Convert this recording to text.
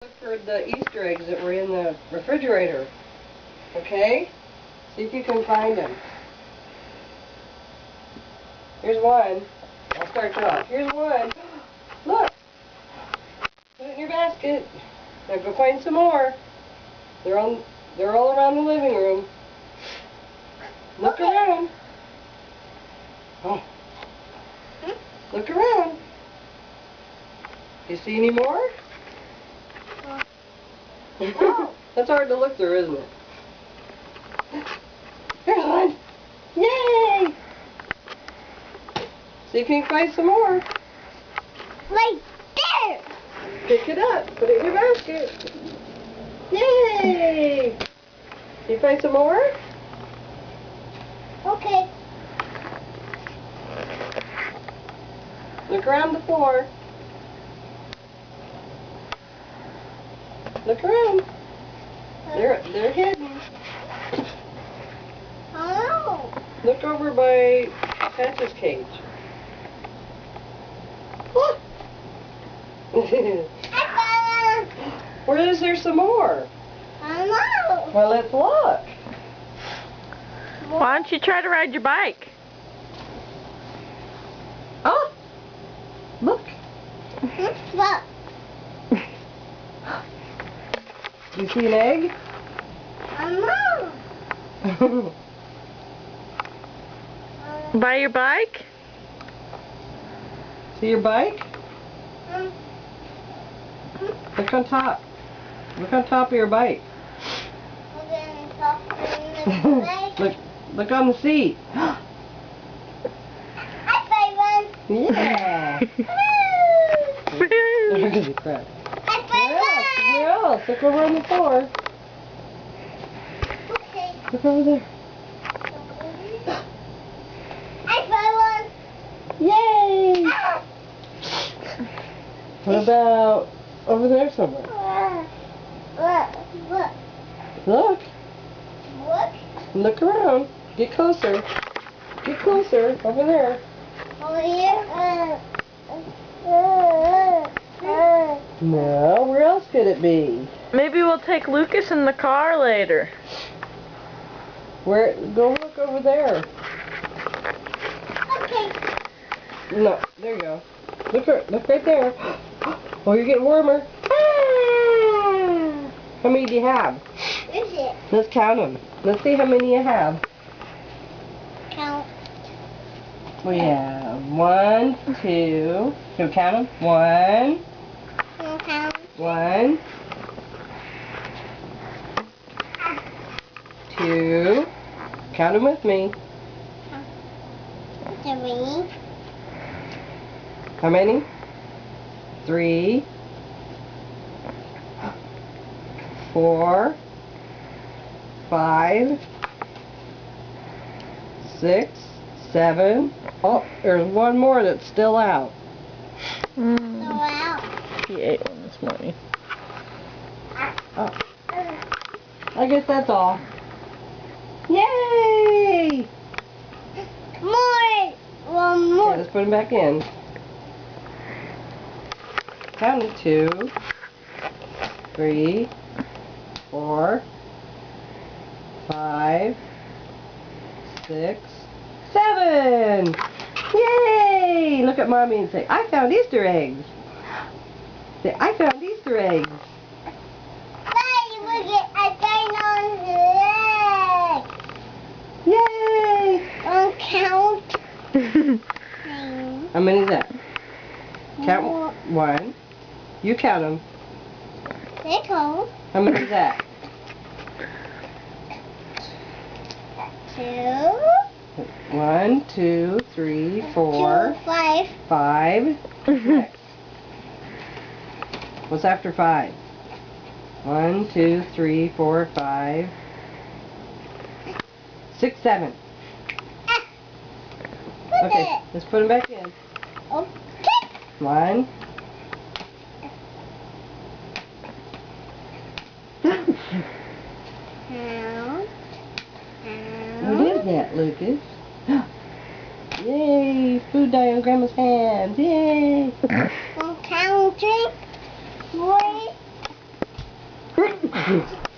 Look for the Easter eggs that were in the refrigerator. Okay? See if you can find them. Here's one. I'll start you off. Here's one. Look! Put it in your basket. Now go find some more. They're all around the living room. Look around. Oh. Look around. You see any more? Oh. That's hard to look through, isn't it? Here's one. Yay! See if you can find some more. Right there! Pick it up. Put it in your basket. Yay! Can you find some more? Okay. Look around the floor. Look around. They're hidden. Oh. Look over by Patch's cage. Look. Where is there some more? I know. Well, let's look. Why don't you try to ride your bike? Oh, look. Look. You see an egg? I know. By your bike? See your bike? Look on top. Look on top of your bike. Look on the seat. I find one. Yeah. Crap. I find one. Where else? Look over on the floor. Okay. Look over there. I find one. Yay! Ah. What about over there somewhere? Look. Look. Look. Look around. Get closer. Get closer. Over there. Over here. No, where else could it be? Maybe we'll take Lucas in the car later. Where? Go look over there. Okay. No, there you go. Look right there. Oh, you're getting warmer. How many do you have? Is it? Let's count them. Let's see how many you have. Count. We have 1, 2. Can we count them? 1, Count. 1, 2. Count them with me. 3. How many? 3, 4, 5, 6, 7. Oh, there's one more that's still out. Wow. He ate one this morning. Oh. I guess that's all. Yay! More. One Okay, more. let's put them back in. Count it. 2, 3, 4, 5, 6, 7. Yay! Look at Mommy and say, I found Easter eggs. Say, I found Easter eggs. Daddy, look at I found on the leg. Yay! Count. How many is that? Count 1. You count them. There go. How many is that? 2. 1, 2, 3, 4, 2, 5. 5. Next. What's after 5? 1, 2, 3, 4, 5, 6, 7. Put Okay, it. let's put them back in. Okay. 1. What is that, Lucas? Yay! Food dye on Grandma's hands. Yay! I'm counting. 3, Lucas.